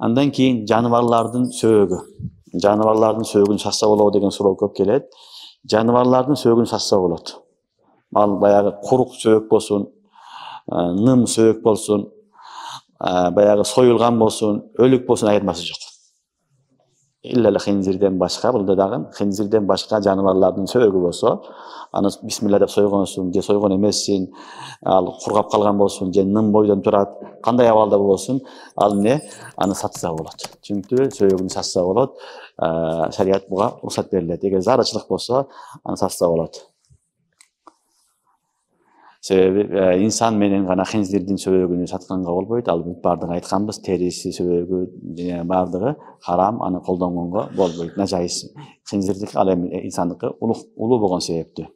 Андан кийин жаныбарлардын сөөгү. Жаныбарлардын сөөгүн сатса болобу деген суроо көп келет. Жаныбарлардын сөөгүн сатса болот. Ал баягы курук сөök болсун, ным сөök болсун, баягы союлган болсун, өлүк болсун, айырмасы жок. Иллал хинзирден башка, булда дагы хинзирден башка жаныбарлардын сөөгү болсо, аны бисмилла деп сойгонсун, же сойгон эмессин, ал кургап калган болсун, же ным бойдон турат, кандай абалда болсун, ал аны сатса болот. Чүнкү сөөгүн сатса болот. Шарият буга уруксат берилет. Эгер зарычылык болсо, аны сатса болот. Себеби инсан менен гана хинзирдин сөөгүн сатканга болбойт. Ал бардыгы айтканбыз, териси, сөөгү, бардыгы харам, аны колдонгонго болбойт. Нажайыз. Хинзирдики ал эми инсандыкы улуу болгон себептүү.